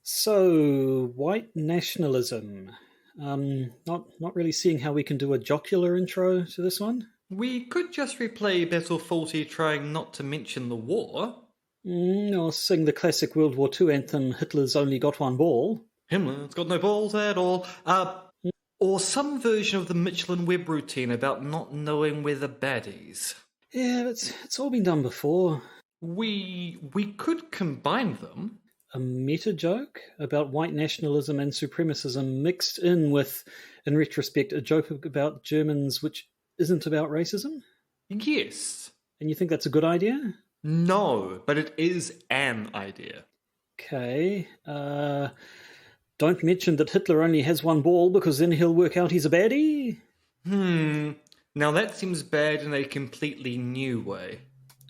So, white nationalism. Not really seeing how we can do a jocular intro to this one. We could just replay Battle 40 trying not to mention the war. Or sing the classic World War II anthem, Hitler's only got one ball. Himmler's got no balls at all. Or some version of the Mitchell and Webb routine about not knowing we're the baddies. Yeah, it's all been done before. We could combine them. A meta joke about white nationalism and supremacism mixed in with, in retrospect, a joke about Germans which isn't about racism? Yes. And you think that's a good idea? No, but it is an idea. Okay. Don't mention that Hitler only has one ball because then he'll work out he's a baddie? Now that seems bad in a completely new way.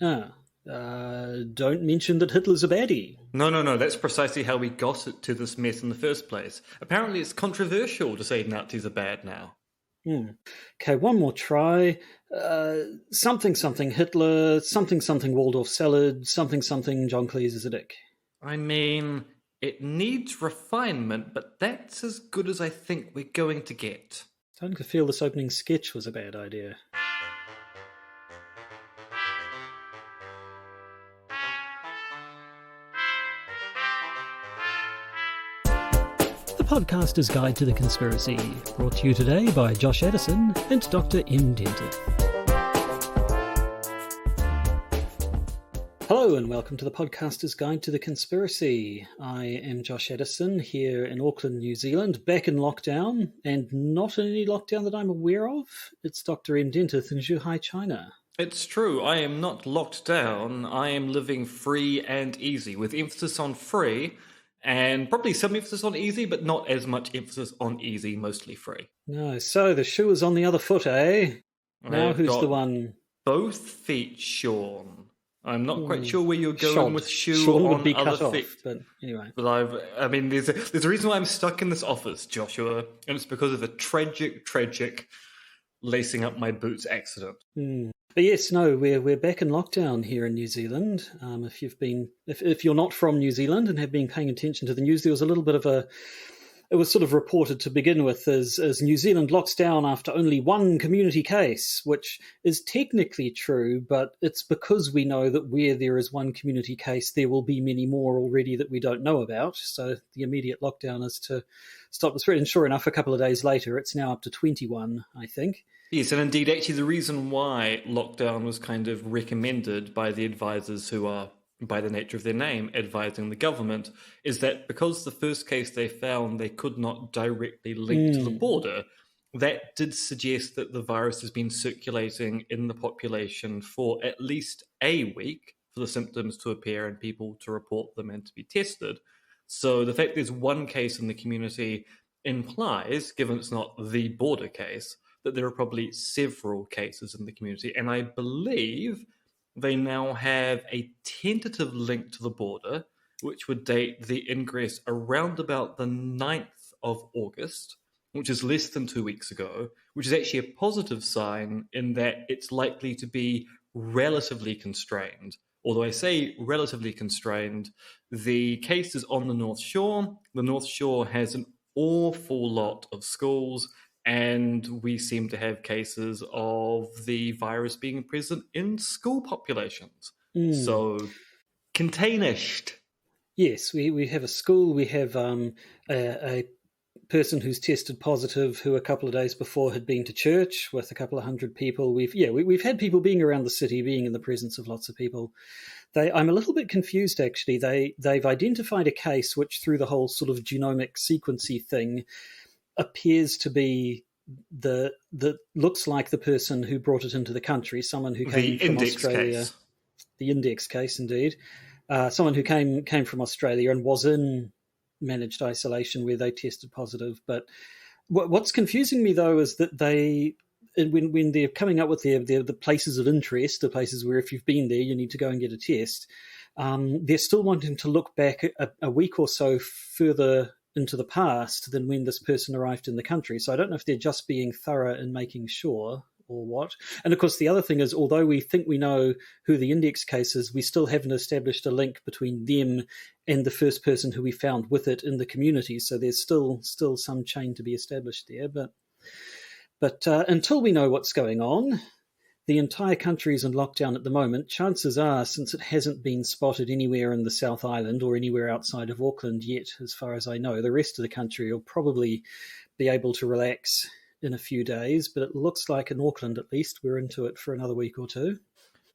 Don't mention that Hitler's a baddie. No, that's precisely how we got it to this mess in the first place. Apparently it's controversial to say Nazis are bad now. Okay, one more try. Something Hitler, something Waldorf salad, something John Cleese is a dick. I mean, it needs refinement, but that's as good as I think we're going to get. Starting to feel this opening sketch was a bad idea. The Podcaster's Guide to the Conspiracy, brought to you today by Josh Addison and Dr. M. Dentith. Hello and welcome to the Podcaster's Guide to the Conspiracy. I am Josh Addison here in Auckland, New Zealand, back in lockdown, and not in any lockdown that I'm aware of. It's Dr. M. Dentith in Zhuhai, China. It's true, I am not locked down. I am living free and easy, with emphasis on free, and probably some emphasis on easy, but not as much emphasis on easy, mostly free. No, so the shoe is on the other foot, eh? Now who's the one? Both feet shorn. I'm not quite sure where you're going Shod. with shoe Shorn on would be other cut feet. off, but anyway. But I mean, there's a reason why I'm stuck in this office, Joshua, and it's because of a tragic lacing up my boots accident. But yes, no, we're back in lockdown here in New Zealand. If you're not from New Zealand and have been paying attention to the news, there was a little bit of it was sort of reported to begin with as New Zealand locks down after only one community case, which is technically true, but it's because we know that where there is one community case, there will be many more already that we don't know about. So the immediate lockdown is to stop the spread. And sure enough, a couple of days later, it's now up to 21, I think. Yes, and indeed, actually, the reason why lockdown was kind of recommended by the advisors who are, by the nature of their name, advising the government, is that because the first case they found they could not directly link to the border, that did suggest that the virus has been circulating in the population for at least a week for the symptoms to appear and people to report them and to be tested. So the fact there's one case in the community implies, given it's not the border case, that there are probably several cases in the community. And I believe they now have a tentative link to the border, which would date the ingress around about the 9th of August, which is less than 2 weeks ago, which is actually a positive sign in that it's likely to be relatively constrained. Although I say relatively constrained, the case is on the North Shore. The North Shore has an awful lot of schools, and we seem to have cases of the virus being present in school populations. So, containished. Yes, we have a school, we have a person who's tested positive who a couple of days before had been to church with a couple of hundred people. We've had people being around the city, being in the presence of lots of people. I'm a little bit confused, actually. They've identified a case which, through the whole sort of genomic sequencing thing, appears to be that looks like the person who brought it into the country, someone who came from Australia. Case. The index case, indeed. Someone who came from Australia and was in managed isolation where they tested positive. But what's confusing me, though, is that when they're coming up with the places of interest, the places where if you've been there, you need to go and get a test, they're still wanting to look back a week or so further into the past than when this person arrived in the country. So I don't know if they're just being thorough in making sure or what. And of course, the other thing is, although we think we know who the index case is, we still haven't established a link between them and the first person who we found with it in the community. So there's still some chain to be established there. But until we know what's going on, the entire country is in lockdown at the moment. Chances are, since it hasn't been spotted anywhere in the South Island or anywhere outside of Auckland yet, as far as I know, the rest of the country will probably be able to relax in a few days. But it looks like in Auckland, at least, we're into it for another week or two.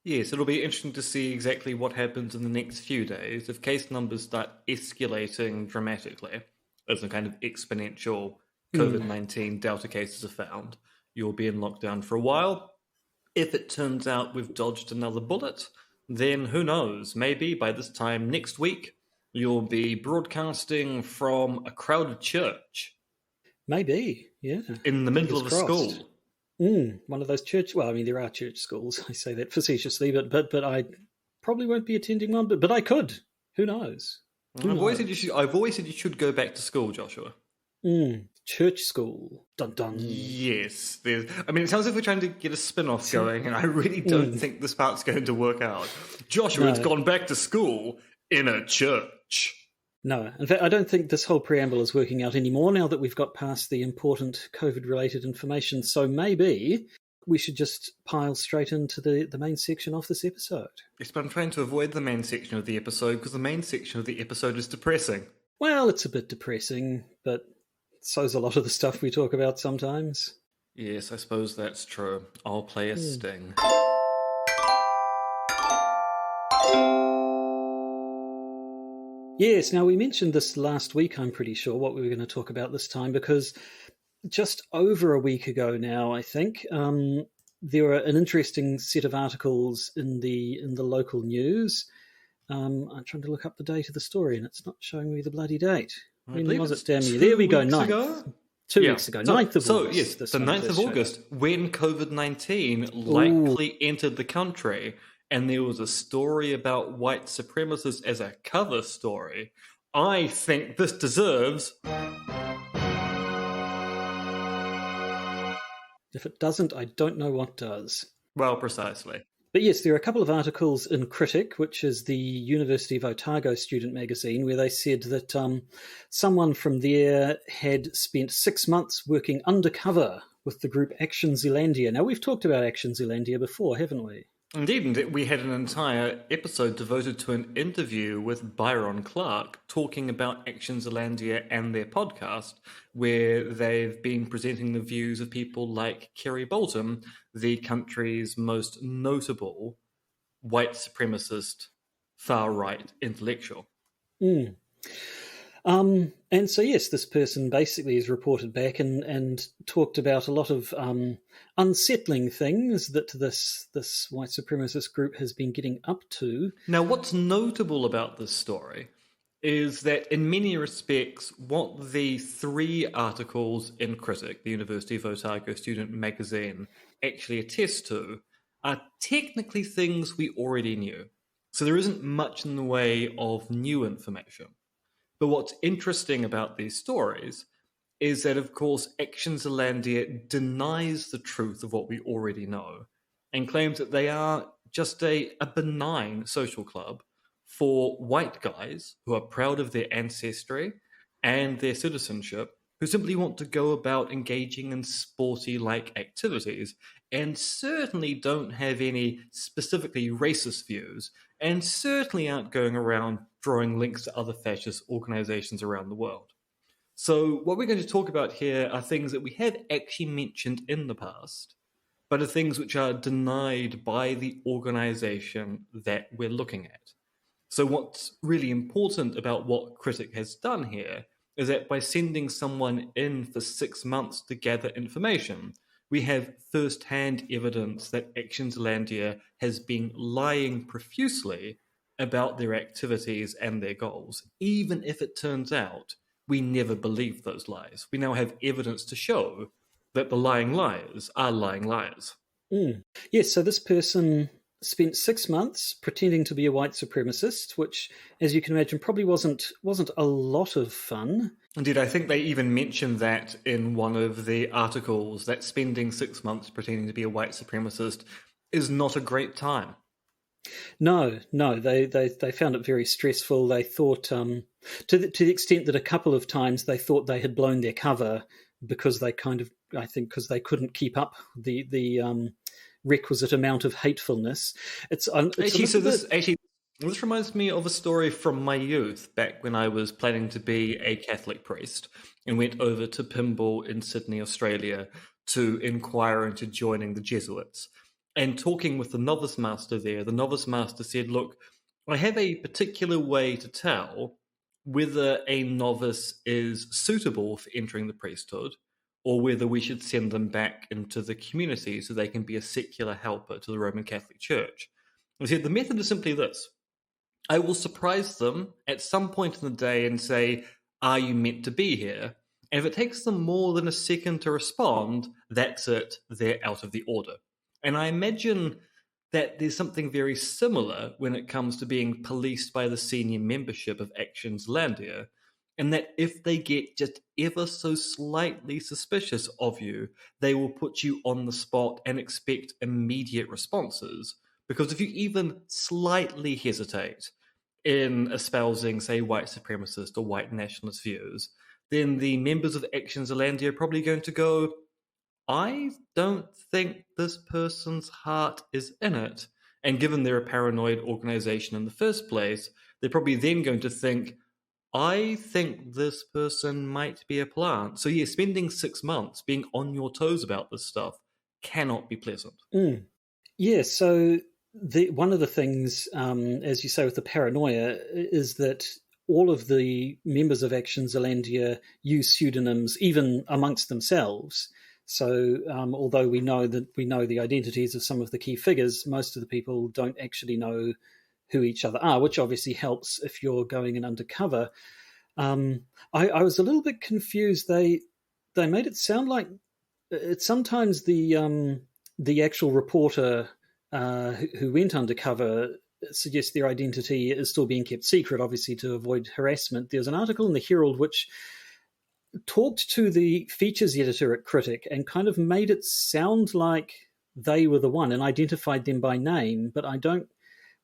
Yes, it'll be interesting to see exactly what happens in the next few days. If case numbers start escalating dramatically, as a kind of exponential COVID-19 Delta cases are found, you'll be in lockdown for a while. If it turns out we've dodged another bullet, then who knows? Maybe by this time next week, you'll be broadcasting from a crowded church. Maybe, yeah. In the middle of a school. One of those church. Well, I mean, there are church schools. I say that facetiously, but I probably won't be attending one. But I could. Who knows? I've always said you should go back to school, Joshua. Church school. Dun dun. Yes. It sounds like we're trying to get a spin-off going, and I really don't think this part's going to work out. Joshua's gone back to school in a church. No. In fact, I don't think this whole preamble is working out anymore now that we've got past the important COVID-related information. So maybe we should just pile straight into the main section of this episode. Yes, but I'm trying to avoid the main section of the episode because the main section of the episode is depressing. Well, it's a bit depressing, but so's a lot of the stuff we talk about sometimes. Yes, I suppose that's true. I'll play a sting. Yes, now we mentioned this last week, I'm pretty sure, what we were going to talk about this time, because just over a week ago now, I think, there were an interesting set of articles in the local news. I'm trying to look up the date of the story, and it's not showing me the bloody date. When was it, damn you? There we go, 9th. 2 weeks ago, 9th of August. So, yes, the 9th of August, when COVID-19 likely entered the country, and there was a story about white supremacists as a cover story. I think this deserves... If it doesn't, I don't know what does. Well, precisely. But yes, there are a couple of articles in Critic, which is the University of Otago student magazine, where they said that someone from there had spent 6 months working undercover with the group Action Zealandia. Now, we've talked about Action Zealandia before, haven't we? Indeed, we had an entire episode devoted to an interview with Byron Clark talking about Action Zealandia and their podcast, where they've been presenting the views of people like Kerry Bolton, the country's most notable white supremacist, far-right intellectual. And so, yes, this person basically has reported back and talked about a lot of unsettling things that this white supremacist group has been getting up to. Now, what's notable about this story is that in many respects, what the 3 articles in Critic, the University of Otago student magazine, actually attest to are technically things we already knew. So there isn't much in the way of new information. But what's interesting about these stories is that, of course, Action Zealandia denies the truth of what we already know and claims that they are just a benign social club for white guys who are proud of their ancestry and their citizenship, who simply want to go about engaging in sporty-like activities and certainly don't have any specifically racist views and certainly aren't going around drawing links to other fascist organizations around the world. So what we're going to talk about here are things that we have actually mentioned in the past, but are things which are denied by the organization that we're looking at. So what's really important about what Critic has done here is that by sending someone in for 6 months to gather information, we have first-hand evidence that Action Zealandia has been lying profusely about their activities and their goals, even if it turns out we never believed those lies. We now have evidence to show that the lying liars are lying liars. Yes, so this person spent 6 months pretending to be a white supremacist, which, as you can imagine, probably wasn't a lot of fun. Indeed, I think they even mentioned that in one of the articles, that spending 6 months pretending to be a white supremacist is not a great time. No, no, they found it very stressful. They thought, to the extent that a couple of times they thought they had blown their cover because they kind of, I think, because they couldn't keep up the requisite amount of hatefulness. It's a Actually, little bit. this reminds me of a story from my youth, back when I was planning to be a Catholic priest and went over to Pymble in Sydney, Australia, to inquire into joining the Jesuits. And talking with the novice master there, the novice master said, "Look, I have a particular way to tell whether a novice is suitable for entering the priesthood, or whether we should send them back into the community so they can be a secular helper to the Roman Catholic Church." He said, "The method is simply this. I will surprise them at some point in the day and say, 'Are you meant to be here?' And if it takes them more than a second to respond, that's it, they're out of the order." And I imagine that there's something very similar when it comes to being policed by the senior membership of Action Zealandia, and that if they get just ever so slightly suspicious of you, they will put you on the spot and expect immediate responses. Because if you even slightly hesitate in espousing, say, white supremacist or white nationalist views, then the members of Action Zealandia are probably going to go, "I don't think this person's heart is in it." And given they're a paranoid organization in the first place, they're probably then going to think, "I think this person might be a plant." So, yeah, spending 6 months being on your toes about this stuff cannot be pleasant. Mm. Yeah, so one of the things, as you say, with the paranoia, is that all of the members of Action Zealandia use pseudonyms, even amongst themselves. So, although we know the identities of some of the key figures, most of the people don't actually know who each other are, which obviously helps if you're going in undercover. I was a little bit confused. They made it sound like it's sometimes the actual reporter who went undercover suggests their identity is still being kept secret, obviously to avoid harassment. There's an article in the Herald which talked to the features editor at Critic and kind of made it sound like they were the one and identified them by name, but I don't.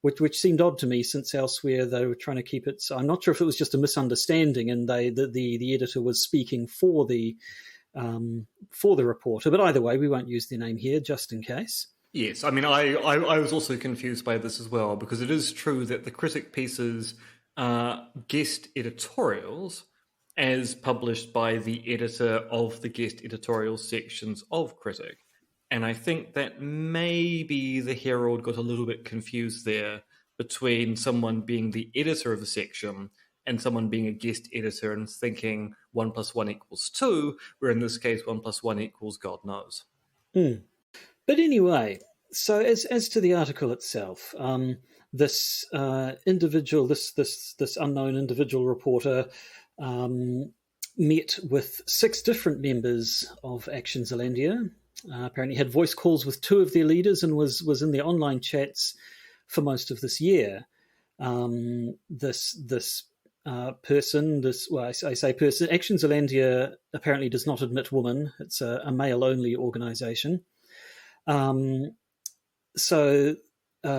Which seemed odd to me, since elsewhere they were trying to keep it. So I'm not sure if it was just a misunderstanding and the editor was speaking for the reporter. But either way, we won't use their name here, just in case. Yes, I mean, I was also confused by this as well, because it is true that the Critic pieces are guest editorials as published by the editor of the guest editorial sections of Critic. And I think that maybe the Herald got a little bit confused there between someone being the editor of a section and someone being a guest editor and thinking 1 + 1 = 2, where in this case 1 + 1 = God knows. But anyway, so as to the article itself, this individual, this unknown individual reporter, met with 6 different members of Action Zealandia. Apparently had voice calls with 2 of their leaders and was in their online chats for most of this year. This person, I say person, Action Zealandia apparently does not admit women. It's a male-only organisation. So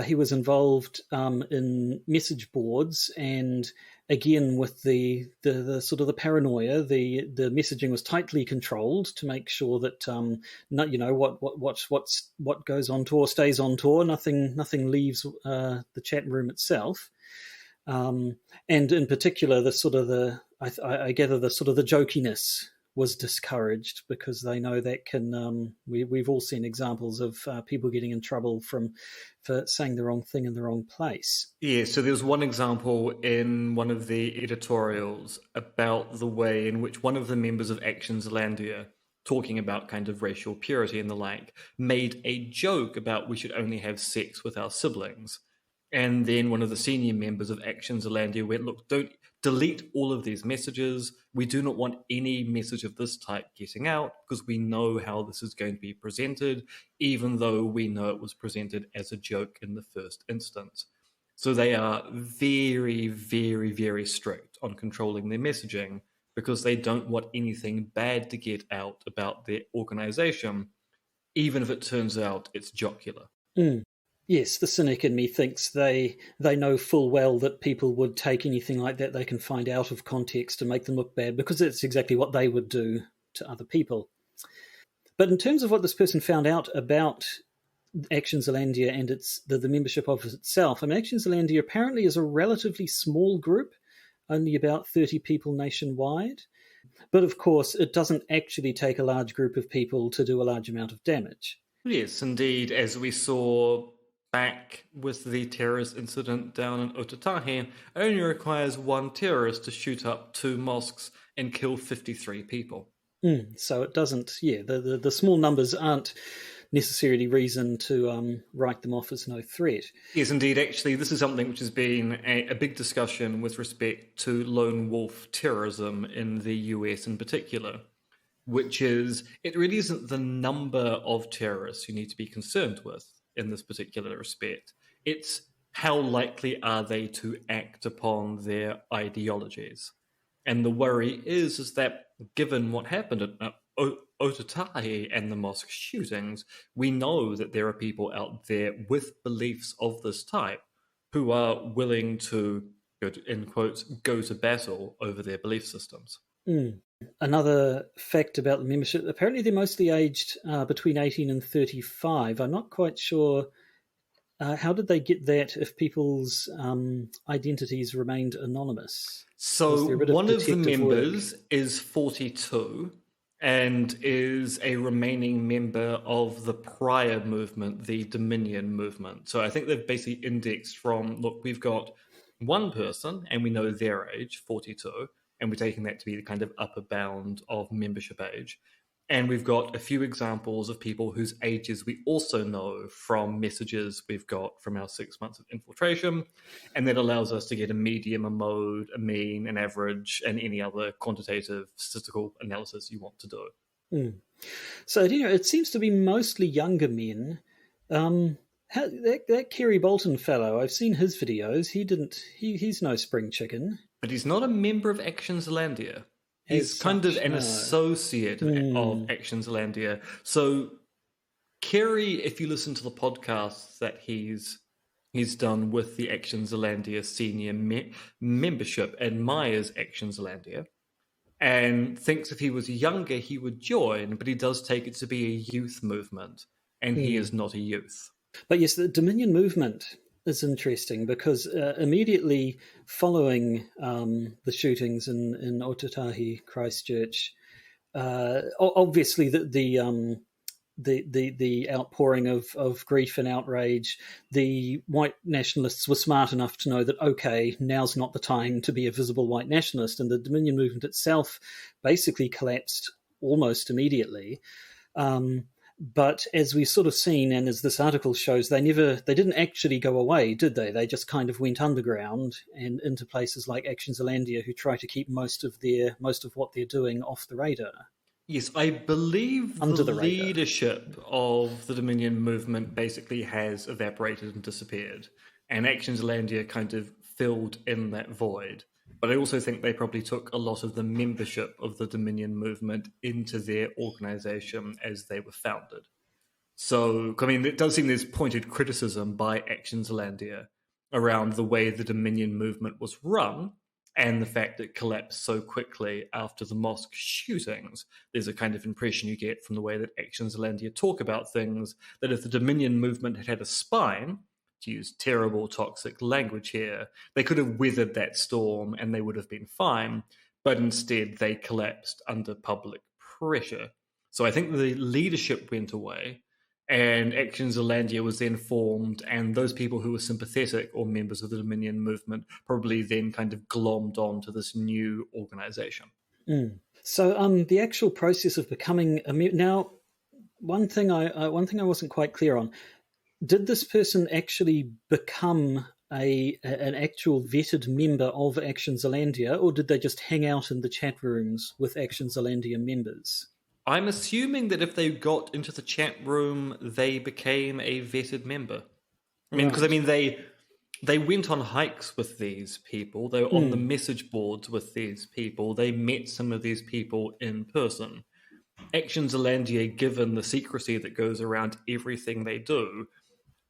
he was involved in message boards, and again with the sort of the paranoia, the messaging was tightly controlled to make sure that what goes on tour stays on tour. Nothing leaves the chat room itself. And in particular, I gather the sort of the jokiness was discouraged, because they know that can. We've all seen examples of people getting in trouble for saying the wrong thing in the wrong place. Yeah, so there's one example in one of the editorials about the way in which one of the members of Action Zealandia, talking about kind of racial purity and the like, made a joke about we should only have sex with our siblings. And then one of the senior members of Action Zealandia went, "Look, don't delete all of these messages. We do not want any message of this type getting out, because we know how this is going to be presented, even though we know it was presented as a joke in the first instance." So they are very, very, very strict on controlling their messaging, because they don't want anything bad to get out about their organization, even if it turns out it's jocular. Mm. Yes, the cynic in me thinks they know full well that people would take anything like that they can find out of context and make them look bad, because it's exactly what they would do to other people. But in terms of what this person found out about Action Zealandia and the membership of itself, I mean, Action Zealandia apparently is a relatively small group, only about 30 people nationwide. But of course, it doesn't actually take a large group of people to do a large amount of damage. Yes, indeed, as we saw back with the terrorist incident down in Aotearoa, it only requires one terrorist to shoot up 2 mosques and kill 53 people. So it doesn't, the small numbers aren't necessarily reason to write them off as no threat. Yes, indeed. Actually, this is something which has been a big discussion with respect to lone wolf terrorism in the US in particular, which is it really isn't the number of terrorists you need to be concerned with in this particular respect. It's how likely are they to act upon their ideologies. And the worry is that given what happened at Aotearoa and the mosque shootings, we know that there are people out there with beliefs of this type who are willing to, in quotes, go to battle over their belief systems. Another fact about the membership, apparently they're mostly aged between 18 and 35. I'm not quite sure how did they get that if people's identities remained anonymous? So one of the members is 42 and is a remaining member of the prior movement, the Dominion movement. So I think they've basically indexed from, look, we've got one person and we know their age, 42, and we're taking that to be the kind of upper bound of membership age. And we've got a few examples of people whose ages we also know from messages we've got from our 6 months of infiltration. And that allows us to get a medium, a mode, a mean, an average, and any other quantitative statistical analysis you want to do. So, it seems to be mostly younger men. That Kerry Bolton fellow, I've seen his videos. He's no spring chicken. But he's not a member of Action Zealandia. He's kind of an associate of Action Zealandia. So Kerry, if you listen to the podcasts that he's done with the Action Zealandia senior membership, admires Action Zealandia, and thinks if he was younger he would join, but he does take it to be a youth movement, and he is not a youth. But yes, the Dominion movement is interesting because immediately following the shootings in Aotearoa, Christchurch, obviously the outpouring of grief and outrage, the white nationalists were smart enough to know that, okay, now's not the time to be a visible white nationalist, and the Dominion movement itself basically collapsed almost immediately. But as we've sort of seen, and as this article shows, they didn't actually go away, did they? They just kind of went underground and into places like Action Zealandia, who try to keep most of what they're doing off the radar. Yes, I believe the leadership of the Dominion movement basically has evaporated and disappeared, and Action Zealandia kind of filled in that void. But I also think they probably took a lot of the membership of the Dominion movement into their organization as they were founded. So, I mean, it does seem there's pointed criticism by Action Zealandia around the way the Dominion movement was run and the fact it collapsed so quickly after the mosque shootings. There's a kind of impression you get from the way that Action Zealandia talk about things that if the Dominion movement had had a spine, to use terrible toxic language here, they could have weathered that storm and they would have been fine, but instead they collapsed under public pressure. So I think the leadership went away and Action Zealandia was then formed, and those people who were sympathetic or members of the Dominion movement probably then kind of glommed onto this new organization. So the actual process of becoming now, one thing I wasn't quite clear on. Did this person actually become an actual vetted member of Action Zealandia, or did they just hang out in the chat rooms with Action Zealandia members? I'm assuming that if they got into the chat room, they became a vetted member. I mean, because they went on hikes with these people. They were on the message boards with these people. They met some of these people in person. Action Zealandia, given the secrecy that goes around everything they do,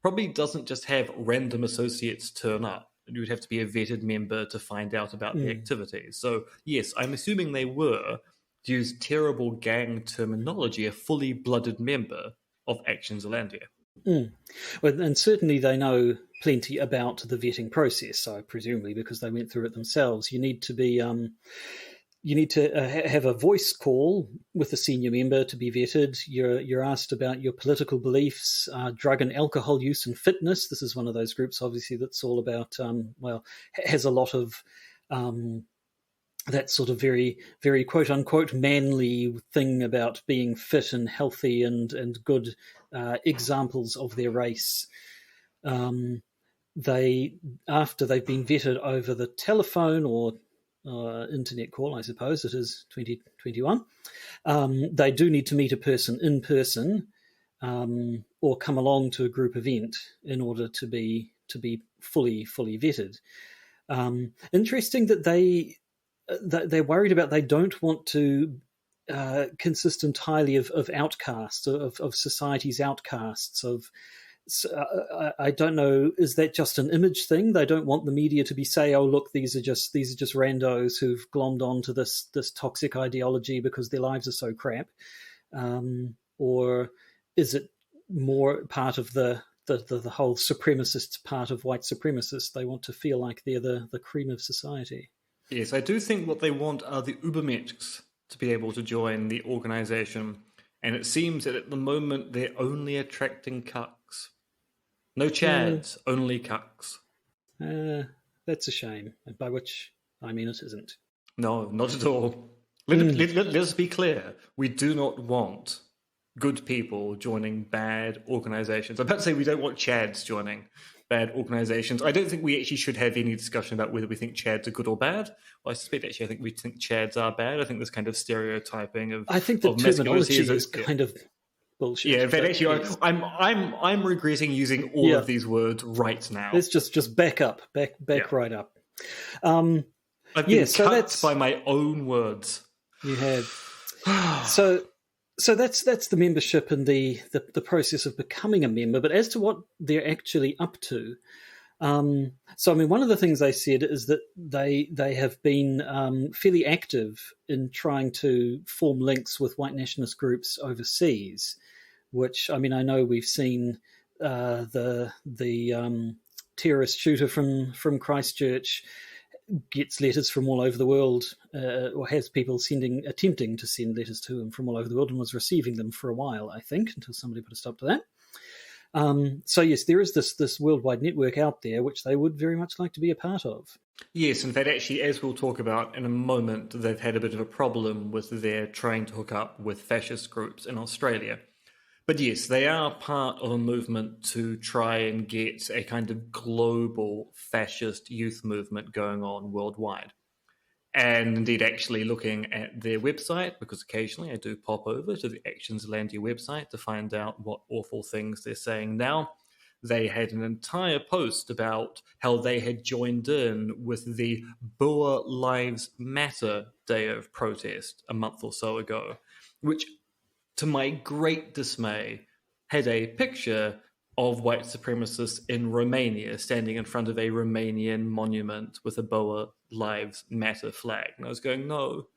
probably doesn't just have random associates turn up. You would have to be a vetted member to find out about the activities. So, yes, I'm assuming they were, to use terrible gang terminology, a fully blooded member of Action Zealandia. Well, and certainly they know plenty about the vetting process. So presumably because they went through it themselves, you need to be have a voice call with a senior member to be vetted. You're asked about your political beliefs, drug and alcohol use, and fitness. This is one of those groups, obviously, that's all about has a lot of that sort of very, very quote unquote manly thing about being fit and healthy and good examples of their race. After they've been vetted over the telephone or internet call, I suppose it is 2021, they do need to meet a person in person or come along to a group event in order to be fully vetted. Interesting that they're worried about, they don't want to consist entirely of outcasts, of society's outcasts. I don't know, is that just an image thing? They don't want the media to be say, oh look, these are just randos who've glommed onto this toxic ideology because their lives are so crap, or is it more part of the whole supremacist part of white supremacists? They want to feel like they're the cream of society. Yes, I do think what they want are the Ubermenschs to be able to join the organisation, and it seems that at the moment they're only attracting cucks. No chads, only cucks. That's a shame, by which I mean it isn't. No, not at all. Let's be clear. We do not want good people joining bad organisations. I'm about to say we don't want chads joining bad organisations. I don't think we actually should have any discussion about whether we think chads are good or bad. Well, I suspect actually I think we think chads are bad. I think this kind of stereotyping of I think the terminology is kind of bullshit. Yeah, in fact, actually, yes. I'm regretting using all of these words right now. Let's just back up, right up. I've been cut by my own words. You have. So that's the membership and the process of becoming a member. But as to what they're actually up to, so I mean, one of the things they said is that they have been fairly active in trying to form links with white nationalist groups overseas. Which, I mean, I know we've seen the terrorist shooter from Christchurch gets letters from all over the world, or has people attempting to send letters to him from all over the world, and was receiving them for a while, I think, until somebody put a stop to that. So yes, there is this worldwide network out there which they would very much like to be a part of. Yes, in fact, actually, as we'll talk about in a moment, they've had a bit of a problem with their trying to hook up with fascist groups in Australia. But yes, they are part of a movement to try and get a kind of global fascist youth movement going on worldwide. And indeed, actually looking at their website, because occasionally I do pop over to the Action Zealandia website to find out what awful things they're saying now. They had an entire post about how they had joined in with the Boer Lives Matter Day of Protest a month or so ago, which, to my great dismay, had a picture of white supremacists in Romania standing in front of a Romanian monument with a Boer Lives Matter flag. And I was going, no,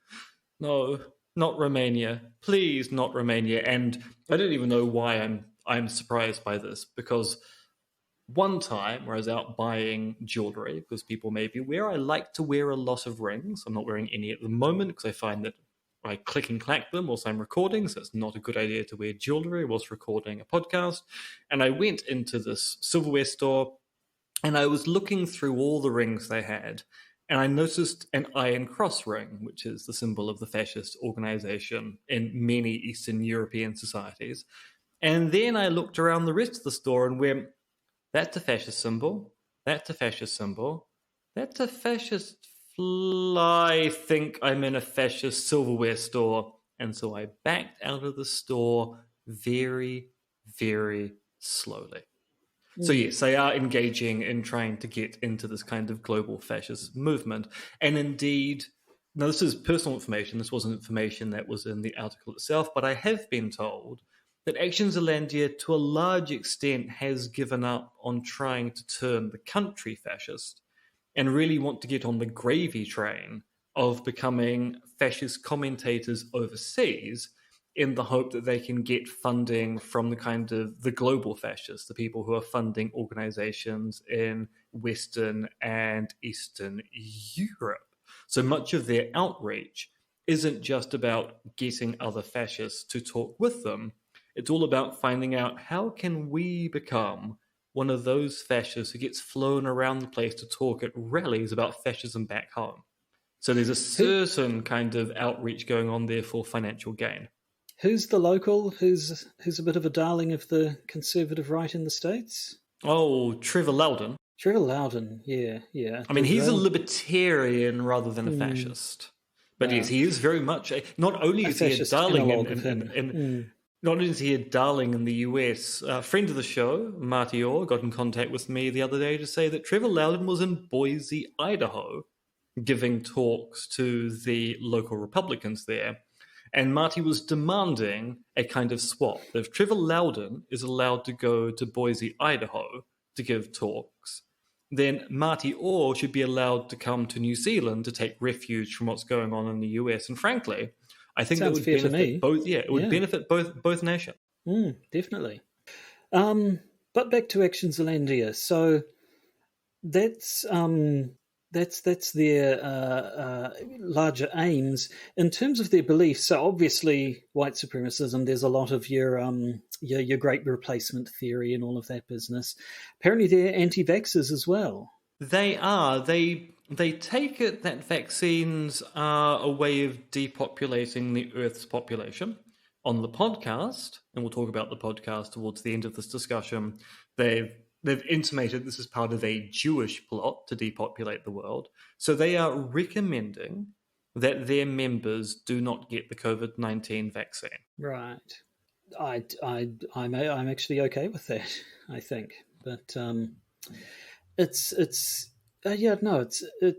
not Romania. Please, not Romania. And I don't even know why I'm surprised by this, because one time where I was out buying jewellery, because people may be aware, I like to wear a lot of rings. I'm not wearing any at the moment because I find that I click and clack them whilst I'm recording, so it's not a good idea to wear jewellery whilst recording a podcast. And I went into this silverware store and I was looking through all the rings they had, and I noticed an Iron Cross ring, which is the symbol of the fascist organisation in many Eastern European societies. And then I looked around the rest of the store and went, that's a fascist symbol, that's a fascist symbol, that's a fascist I think I'm in a fascist silverware store. And so I backed out of the store very, very slowly. So yes, they are engaging in trying to get into this kind of global fascist movement. And indeed, now this is personal information. This wasn't information that was in the article itself, but I have been told that Action Zealandia, to a large extent, has given up on trying to turn the country fascist and really want to get on the gravy train of becoming fascist commentators overseas in the hope that they can get funding from the kind of the global fascists, the people who are funding organizations in Western and Eastern Europe. So much of their outreach isn't just about getting other fascists to talk with them. It's all about finding out how can we become one of those fascists who gets flown around the place to talk at rallies about fascism back home. So there's a certain kind of outreach going on there for financial gain. Who's the local? Who's a bit of a darling of the conservative right in the States? Oh, Trevor Loudon. Trevor Loudon, yeah. I mean, he's a libertarian rather than a fascist. But yes, he is very much not only is he a darling not only is he a darling in the US. A friend of the show, Marty Orr, got in contact with me the other day to say that Trevor Loudon was in Boise, Idaho, giving talks to the local Republicans there. And Marty was demanding a kind of swap. If Trevor Loudon is allowed to go to Boise, Idaho to give talks, then Marty Orr should be allowed to come to New Zealand to take refuge from what's going on in the US. And frankly, I think that would benefit both. Yeah, it would benefit both nations. Definitely. But back to Action Zealandia. So that's their larger aims in terms of their beliefs. So obviously, white supremacism. There's a lot of your great replacement theory and all of that business. Apparently, they're anti-vaxxers as well. They are. They take it that vaccines are a way of depopulating the Earth's population. On the podcast, and we'll talk about the podcast towards the end of this discussion, they've intimated this is part of a Jewish plot to depopulate the world. So they are recommending that their members do not get the COVID-19 vaccine. Right. I'm actually okay with that, I think. But it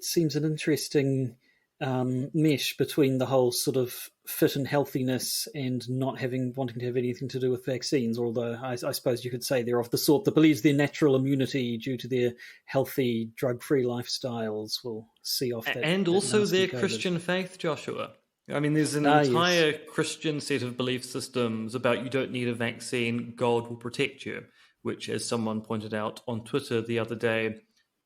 seems an interesting mesh between the whole sort of fit and healthiness and not wanting to have anything to do with vaccines, although I suppose you could say they're of the sort that believes their natural immunity due to their healthy, drug-free lifestyles will see off that. And also their Christian faith, Joshua. I mean, there's an entire Christian set of belief systems about you don't need a vaccine, God will protect you, which, as someone pointed out on Twitter the other day,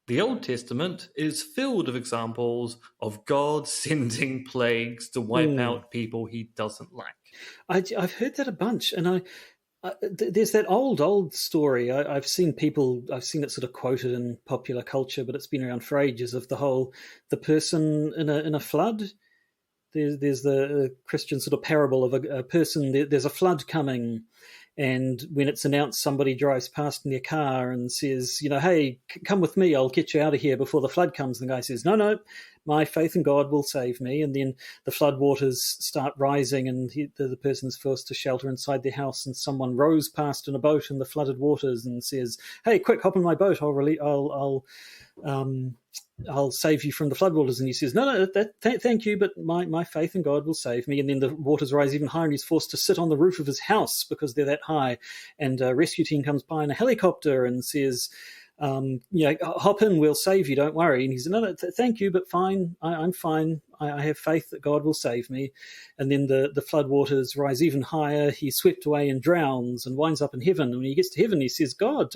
the Old Testament is filled of examples of God sending plagues to wipe out people he doesn't like. I've heard that a bunch, and there's that old story. I've seen it sort of quoted in popular culture, but it's been around for ages, of the person in a flood. There's the Christian sort of parable of a person. There's a flood coming, and when it's announced, somebody drives past in their car and says, hey, come with me, I'll get you out of here before the flood comes. And the guy says, no, my faith in God will save me. And then the flood waters start rising, and the person's forced to shelter inside their house. And someone rows past in a boat in the flooded waters and says, hey, quick, hop in my boat. I'll save you from the floodwaters. And he says, no, thank you, but my faith in God will save me. And then the waters rise even higher, and he's forced to sit on the roof of his house because they're that high. And a rescue team comes by in a helicopter and says, hop in, we'll save you, don't worry. And he says, no, thank you, but fine, I'm fine. I have faith that God will save me. And then the floodwaters rise even higher. He's swept away and drowns and winds up in heaven. And when he gets to heaven, he says, God,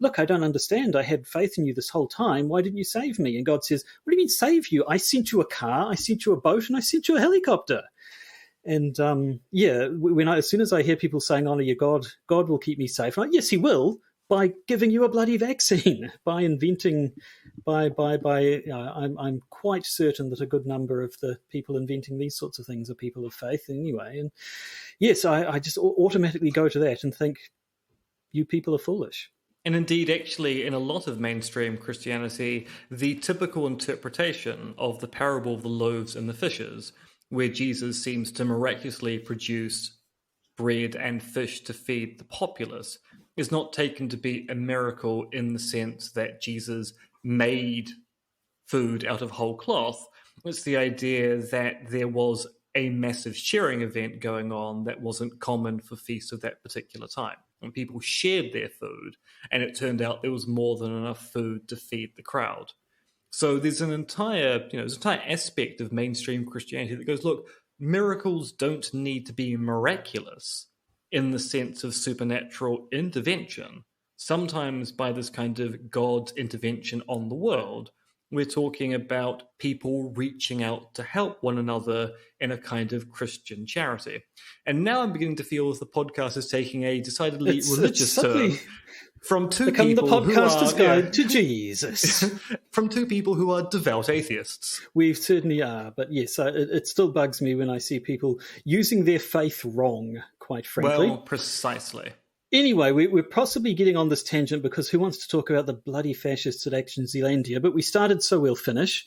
look, I don't understand. I had faith in you this whole time. Why didn't you save me? And God says, what do you mean save you? I sent you a car, I sent you a boat, and I sent you a helicopter. And as soon as I hear people saying, honor your God, God will keep me safe. I'm like, yes, he will, by giving you a bloody vaccine, by inventing, I'm quite certain that a good number of the people inventing these sorts of things are people of faith anyway. And yes, I just automatically go to that and think, you people are foolish. And indeed, actually, in a lot of mainstream Christianity, the typical interpretation of the parable of the loaves and the fishes, where Jesus seems to miraculously produce bread and fish to feed the populace, is not taken to be a miracle in the sense that Jesus made food out of whole cloth. It's the idea that there was a massive sharing event going on that wasn't common for feasts of that particular time. And people shared their food, and it turned out there was more than enough food to feed the crowd. So there's an entire, there's an entire aspect of mainstream Christianity that goes, look, miracles don't need to be miraculous in the sense of supernatural intervention. Sometimes by this kind of God's intervention on the world, we're talking about people reaching out to help one another in a kind of Christian charity. And now I'm beginning to feel as the podcast is taking a decidedly religious turn from two become people the podcaster's who are, guide to Jesus. from two people who are devout atheists. We certainly are, but yes, it still bugs me when I see people using their faith wrong, quite frankly. Well, precisely. Anyway, we're possibly getting on this tangent because who wants to talk about the bloody fascists at Action Zealandia? But we started, so we'll finish.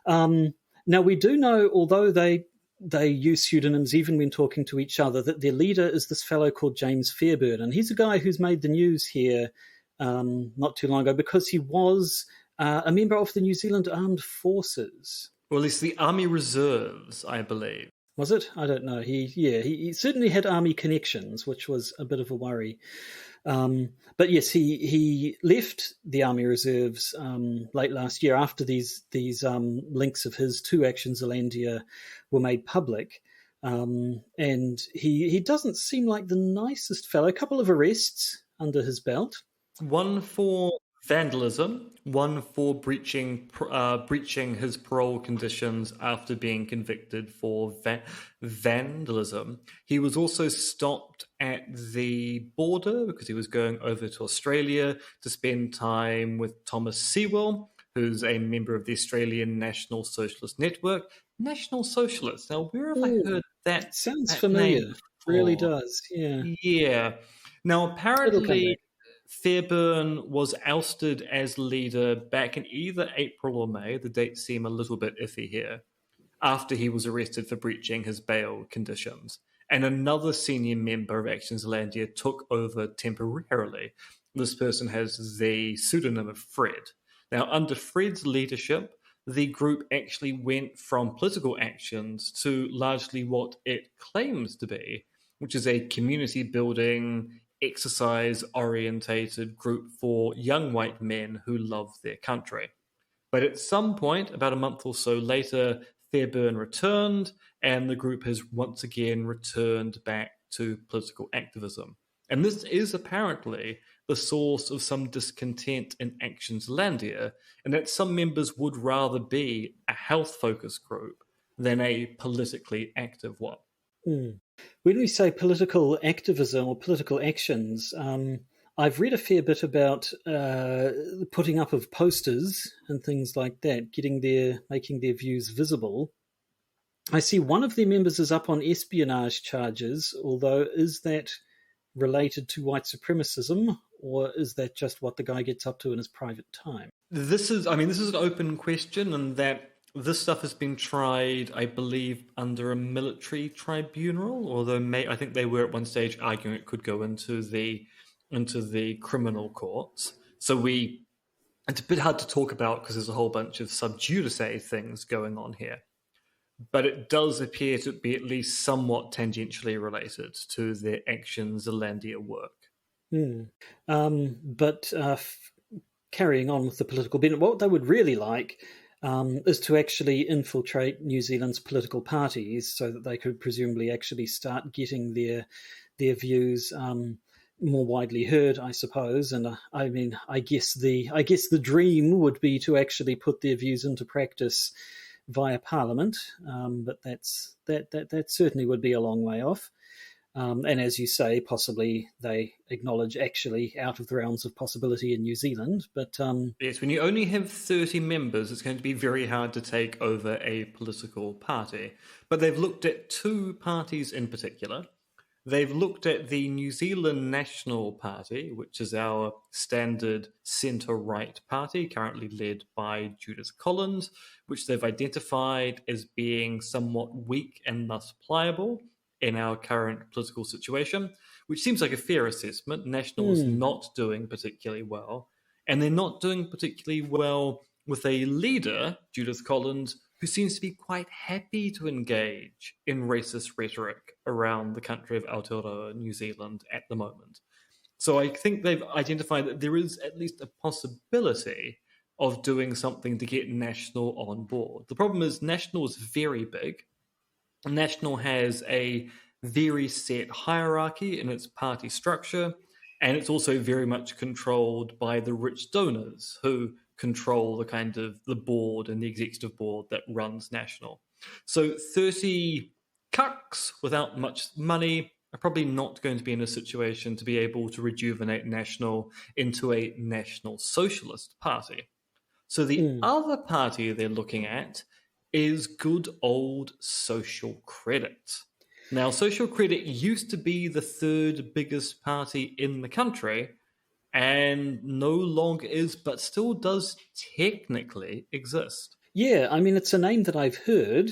Now, we do know, although they use pseudonyms even when talking to each other, that their leader is this fellow called James Fairburn. And he's a guy who's made the news here not too long ago because he was a member of the New Zealand Armed Forces. Well, it's the Army Reserves, I believe. Was it? I don't know. He certainly had army connections, which was a bit of a worry. But yes, he left the Army Reserves late last year after these links of his to Action Zealandia were made public. And he doesn't seem like the nicest fellow. A couple of arrests under his belt. One for vandalism, one for breaching his parole conditions after being convicted for vandalism. He was also stopped at the border because he was going over to Australia to spend time with Thomas Sewell, who's a member of the Australian National Socialist Network. National Socialist. Now, where have I heard that? Sounds familiar. It really does, yeah. Yeah. Now, apparently Fairburn was ousted as leader back in either April or May, the dates seem a little bit iffy here, after he was arrested for breaching his bail conditions. And another senior member of Action Zealandia took over temporarily. This person has the pseudonym of Fred. Now, under Fred's leadership, the group actually went from political actions to largely what it claims to be, which is a community building, exercise-orientated group for young white men who love their country. But at some point, about a month or so later, Fairburn returned, and the group has once again returned back to political activism. And this is apparently the source of some discontent in Action Zealandia, and that some members would rather be a health-focused group than a politically active one. When we say political activism or political actions, I've read a fair bit about putting up of posters and things like that, making their views visible. I see one of their members is up on espionage charges, although is that related to white supremacism, or is that just what the guy gets up to in his private time? This is an open question, and that this stuff has been tried, I believe, under a military tribunal, although I think they were at one stage arguing it could go into the criminal courts. So it's a bit hard to talk about because there's a whole bunch of sub judice things going on here. But it does appear to be at least somewhat tangentially related to their Action Zealandia work. But carrying on with the political bit, what they would really like is to actually infiltrate New Zealand's political parties so that they could presumably actually start getting their views more widely heard, I suppose. And I guess the dream would be to actually put their views into practice via Parliament, but that certainly would be a long way off. And as you say, possibly they acknowledge actually out of the realms of possibility in New Zealand. But yes, when you only have 30 members, it's going to be very hard to take over a political party. But they've looked at two parties in particular. They've looked at the New Zealand National Party, which is our standard centre-right party, currently led by Judith Collins, which they've identified as being somewhat weak and thus pliable in our current political situation, which seems like a fair assessment. National is not doing particularly well, and they're not doing particularly well with a leader, Judith Collins, who seems to be quite happy to engage in racist rhetoric around the country of Aotearoa New Zealand at the moment. So I think they've identified that there is at least a possibility of doing something to get National on board. The problem is National is very big. National has a very set hierarchy in its party structure, and it's also very much controlled by the rich donors who control the kind of the board and the executive board that runs National. So 30 cucks without much money are probably not going to be in a situation to be able to rejuvenate National into a National Socialist Party. So the other party they're looking at is good old Social Credit. Now, Social Credit used to be the third biggest party in the country and no longer is, but still does technically exist. Yeah, I mean, it's a name that I've heard,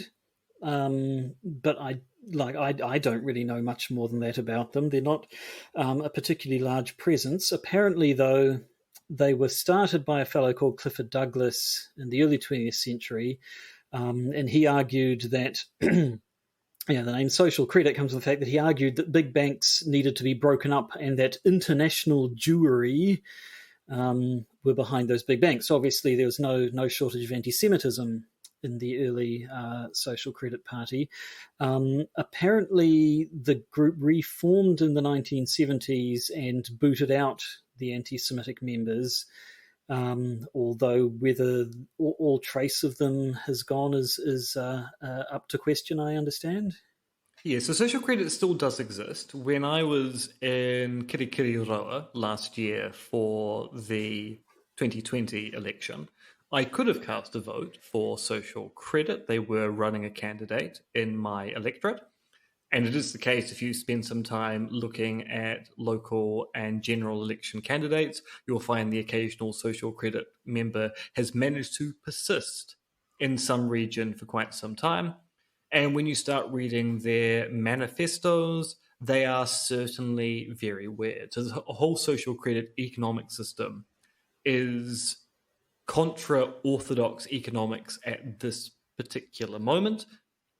but I don't really know much more than that about them. They're not a particularly large presence. Apparently, though, they were started by a fellow called Clifford Douglas in the early 20th century, and he argued that the name Social Credit comes from the fact that he argued that big banks needed to be broken up and that international Jewry were behind those big banks. Obviously, there was no shortage of anti-Semitism in the early Social Credit Party. Apparently, the group reformed in the 1970s and booted out the anti-Semitic members, although whether all trace of them has gone is up to question, I understand. Yeah, so Social Credit still does exist. When I was in Kirikiriroa last year for the 2020 election, I could have cast a vote for Social Credit. They were running a candidate in my electorate. And it is the case, if you spend some time looking at local and general election candidates, you'll find the occasional Social Credit member has managed to persist in some region for quite some time. And when you start reading their manifestos, they are certainly very weird. So the whole Social Credit economic system is contra-orthodox economics at this particular moment.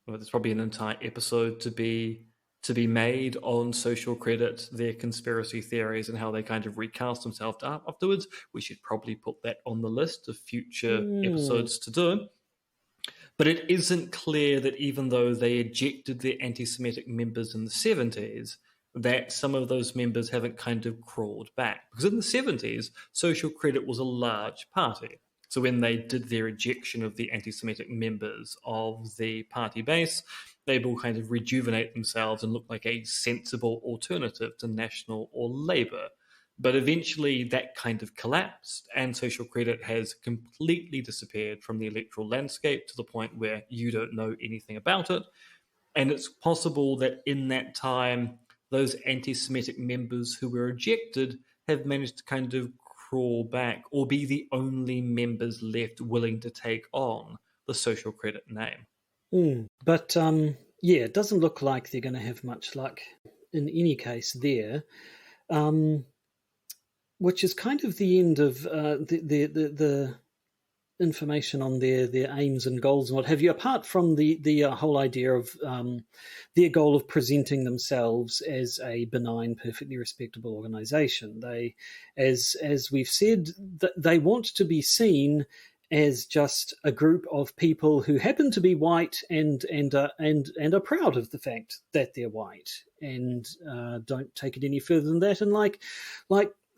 Well, there's probably an entire episode to be made on Social Credit, their conspiracy theories, and how they kind of recast themselves afterwards. We should probably put that on the list of future episodes to do. But it isn't clear that even though they ejected their anti-Semitic members in the 70s, that some of those members haven't kind of crawled back. Because in the 70s, Social Credit was a large party. So when they did their ejection of the anti-Semitic members of the party base, they will kind of rejuvenate themselves and look like a sensible alternative to National or Labour. But eventually that kind of collapsed, and Social Credit has completely disappeared from the electoral landscape to the point where you don't know anything about it. And it's possible that in that time, those anti-Semitic members who were ejected have managed to kind of crawl back or be the only members left willing to take on the Social Credit name. But it doesn't look like they're going to have much luck in any case there, which is kind of the end of the information on their aims and goals and what have you, apart from the whole idea of their goal of presenting themselves as a benign, perfectly respectable organisation. They, as we've said, they want to be seen as just a group of people who happen to be white and are proud of the fact that they're white, and don't take it any further than that. And like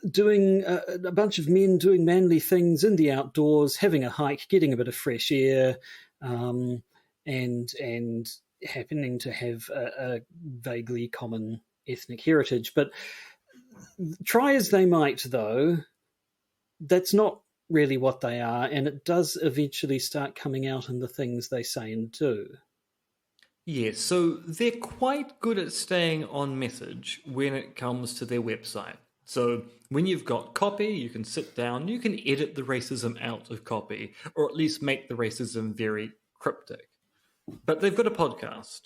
doing a bunch of men doing manly things in the outdoors, having a hike, getting a bit of fresh air, and happening to have a vaguely common ethnic heritage. But try as they might, though, that's not really what they are, and it does eventually start coming out in the things they say and do. Yes, so they're quite good at staying on message when it comes to their website. So when you've got copy, you can sit down, you can edit the racism out of copy, or at least make the racism very cryptic. But they've got a podcast,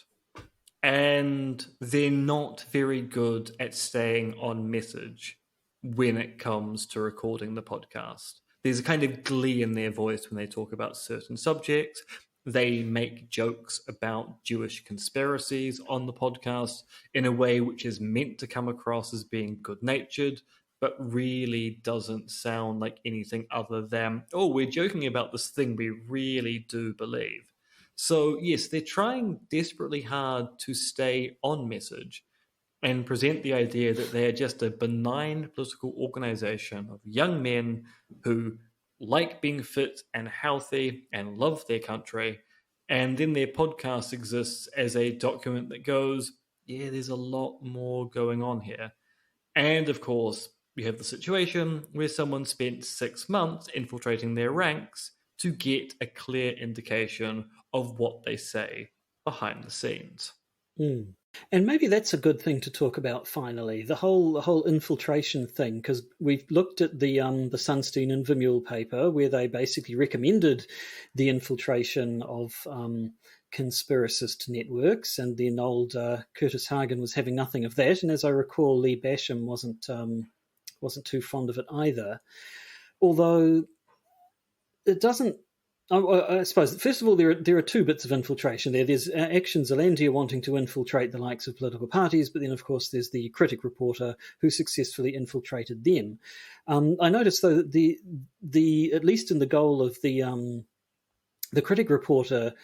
and they're not very good at staying on message when it comes to recording the podcast. There's a kind of glee in their voice when they talk about certain subjects, They make jokes about Jewish conspiracies on the podcast in a way which is meant to come across as being good-natured, but really doesn't sound like anything other than, oh, we're joking about this thing we really do believe. So, yes, they're trying desperately hard to stay on message and present the idea that they are just a benign political organization of young men who like being fit and healthy and love their country. And then their podcast exists as a document that goes, yeah, there's a lot more going on here. And of course, we have the situation where someone spent 6 months infiltrating their ranks to get a clear indication of what they say behind the scenes. Mm. And maybe that's a good thing to talk about finally, the whole infiltration thing, because we've looked at the Sunstein and Vermeulen paper where they basically recommended the infiltration of conspiracist networks, and then old Curtis Hagen was having nothing of that. And as I recall, Lee Basham wasn't too fond of it either, although it doesn't. I suppose, first of all, there are two bits of infiltration there. There's Action Zealandia wanting to infiltrate the likes of political parties, but then, of course, there's the critic reporter who successfully infiltrated them. I noticed, though, that the at least in the goal of the critic reporter,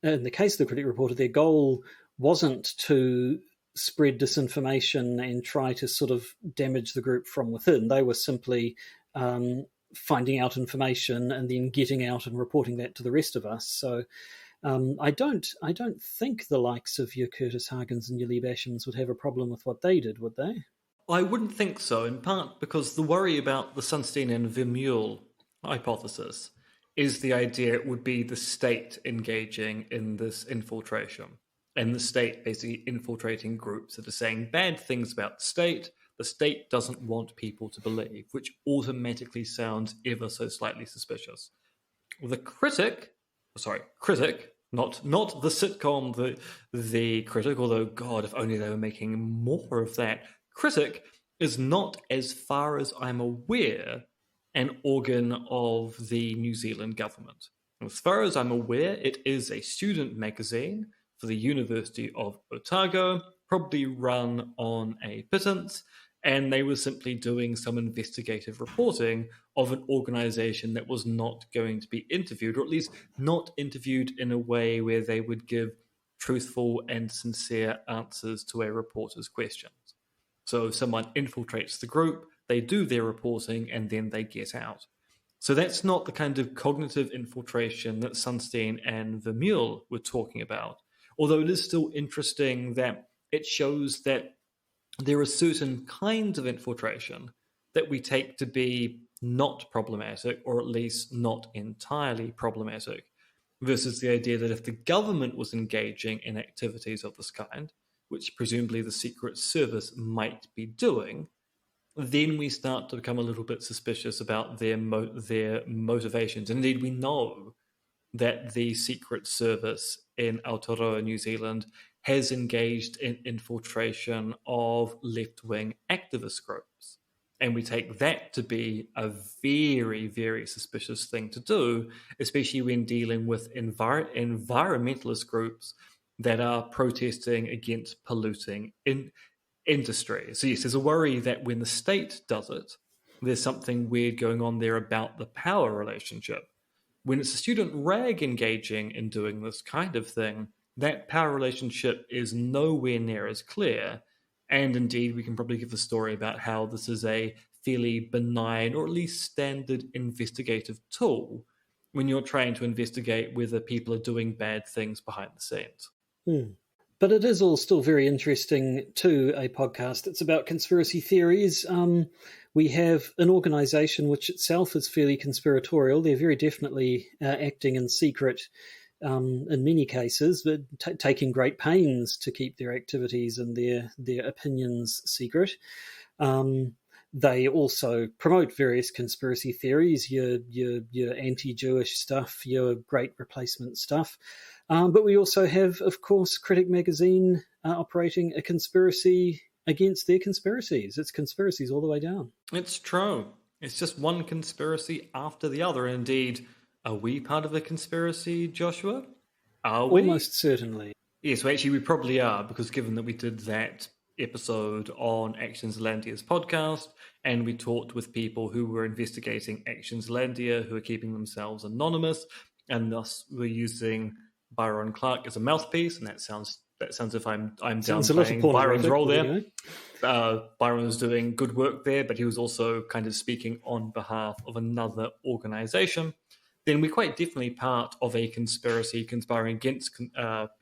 in the case of the critic reporter, their goal wasn't to spread disinformation and try to sort of damage the group from within. They were simply finding out information and then getting out and reporting that to the rest of us. So I don't think the likes of your Curtis Hagens and your Lee Bashams would have a problem with what they did, would they? I wouldn't think so, in part because the worry about the Sunstein and Vermeulen hypothesis is the idea it would be the state engaging in this infiltration, and the state basically infiltrating groups that are saying bad things about the state doesn't want people to believe, which automatically sounds ever so slightly suspicious. The critic, not the sitcom, the critic, although, God, if only they were making more of that. Critic is not, as far as I'm aware, an organ of the New Zealand government. As far as I'm aware, it is a student magazine for the University of Otago, probably run on a pittance, and they were simply doing some investigative reporting of an organization that was not going to be interviewed, or at least not interviewed in a way where they would give truthful and sincere answers to a reporter's questions. So if someone infiltrates the group, they do their reporting, and then they get out. So that's not the kind of cognitive infiltration that Sunstein and Vermeulen were talking about, although it is still interesting that it shows that there are certain kinds of infiltration that we take to be not problematic, or at least not entirely problematic, versus the idea that if the government was engaging in activities of this kind, which presumably the Secret Service might be doing, then we start to become a little bit suspicious about their motivations. Indeed, we know that the Secret Service in Aotearoa, New Zealand, has engaged in infiltration of left-wing activist groups. And we take that to be a very, very suspicious thing to do, especially when dealing with environmentalist groups that are protesting against polluting industry. So yes, there's a worry that when the state does it, there's something weird going on there about the power relationship. When it's a student rag engaging in doing this kind of thing, that power relationship is nowhere near as clear. And indeed, we can probably give the story about how this is a fairly benign, or at least standard investigative tool when you're trying to investigate whether people are doing bad things behind the scenes. But it is all still very interesting to a podcast. It's about conspiracy theories. We have an organisation which itself is fairly conspiratorial. They're very definitely acting in secret in many cases, but taking great pains to keep their activities and their opinions secret. They also promote various conspiracy theories, your anti-Jewish stuff, your great replacement stuff. But we also have, of course, Critic Magazine operating a conspiracy against their conspiracies. It's conspiracies all the way down. It's true. It's just one conspiracy after the other. Indeed, are we part of a conspiracy, Joshua? Are we? Almost certainly. Yes, well, actually, we probably are, because given that we did that episode on Action Zealandia's podcast, and we talked with people who were investigating Action Zealandia, who are keeping themselves anonymous, and thus were using Byron Clark as a mouthpiece, and that sounds as if I'm downplaying Byron's role there. Byron was doing good work there, but he was also kind of speaking on behalf of another organization. Then we're quite definitely part of a conspiracy conspiring against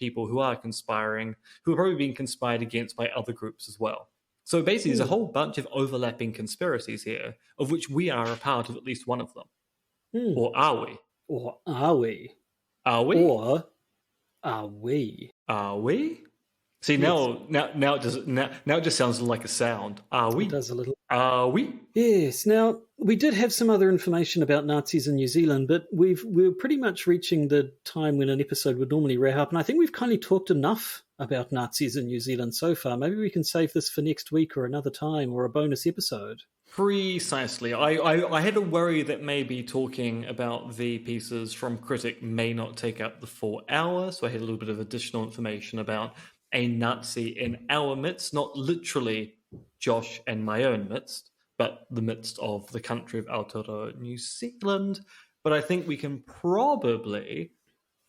people who are conspiring, who are probably being conspired against by other groups as well. So basically, there's a whole bunch of overlapping conspiracies here, of which we are a part of at least one of them. Or are we? Or are we? Are we? Or are we? Are we? See, Yes. now it just sounds like a sound. Are we? It does a little. Are we? Yes. Now, we did have some other information about Nazis in New Zealand, but we're pretty much reaching the time when an episode would normally wrap up, and I think we've kind of talked enough about Nazis in New Zealand so far. Maybe we can save this for next week or another time or a bonus episode. Precisely. I had a worry that maybe talking about the pieces from Critic may not take up the full hour, so I had a little bit of additional information about a Nazi in our midst, not literally Josh and my own midst, but the midst of the country of Aotearoa New Zealand. But I think we can probably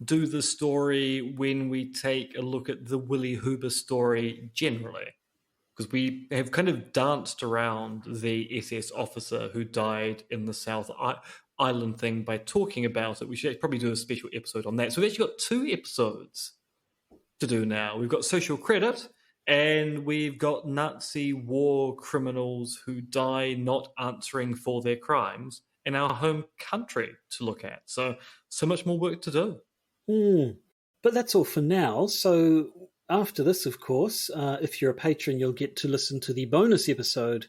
do the story when we take a look at the Willie Huber story generally, because we have kind of danced around the SS officer who died in the South Island thing by talking about it. We should probably do a special episode on that. So we've actually got 2 episodes to do now. We've got social credit, and we've got Nazi war criminals who die not answering for their crimes in our home country to look at. So much more work to do. But that's all for now. So after this, of course, if you're a patron, you'll get to listen to the bonus episode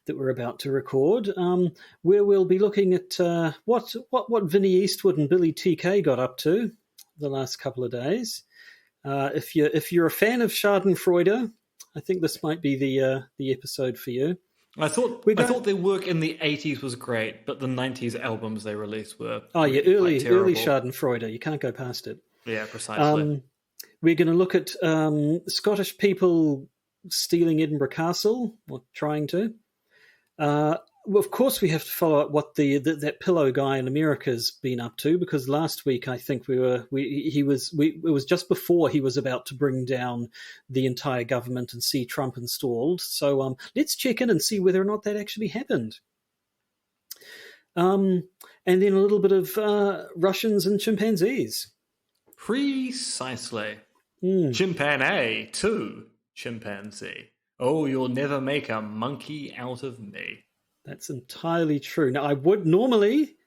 that we're about to record, where we'll be looking at what Vinnie Eastwood and Billy TK got up to the last couple of days. If you're a fan of Schadenfreude, I think this might be the episode for you. I thought their work in the 80s was great, but the 90s albums they released were early Schadenfreude. You can't go past it. Yeah, precisely. We're going to look at Scottish people stealing Edinburgh Castle, or trying to. Well, of course, we have to follow up what that pillow guy in America's been up to, because last week I think it was just before he was about to bring down the entire government and see Trump installed. So let's check in and see whether or not that actually happened. And then a little bit of Russians and chimpanzees. Precisely. Chimpanzee to chimpanzee. Oh, you'll never make a monkey out of me. That's entirely true. Now, I would normally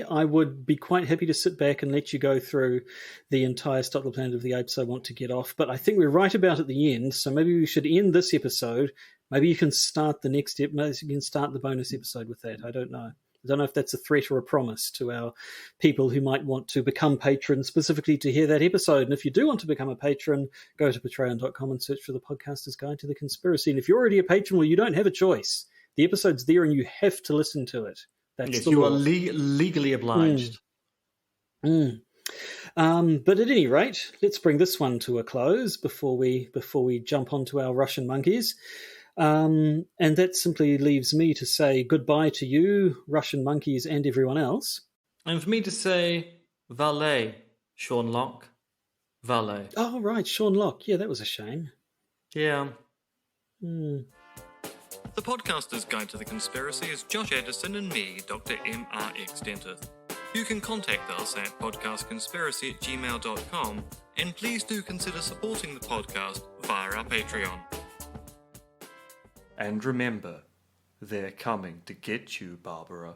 I would be quite happy to sit back and let you go through the entire Stop the Planet of the Apes I want to get off, but I think we're right about at the end, so maybe we should end this episode. Maybe you can start the next episode. You can start the bonus episode with that. I don't know. I don't know if that's a threat or a promise to our people who might want to become patrons specifically to hear that episode. And if you do want to become a patron, go to patreon.com and search for the Podcaster's Guide to the Conspiracy. And if you're already a patron, well, you don't have a choice. The episode's there and you have to listen to it. That's the you law. are legally obliged. But at any rate, let's bring this one to a close before we jump onto our Russian monkeys. And that simply leaves me to say goodbye to you, Russian monkeys, and everyone else. And for me to say, valet, Sean Locke. Valet. Oh, right, Sean Locke. Yeah, that was a shame. Yeah. The Podcaster's Guide to the Conspiracy is Josh Edison and me, Dr. M.R.X. Dentith. You can contact us at podcastconspiracy@gmail.com, and please do consider supporting the podcast via our Patreon. And remember, they're coming to get you, Barbara.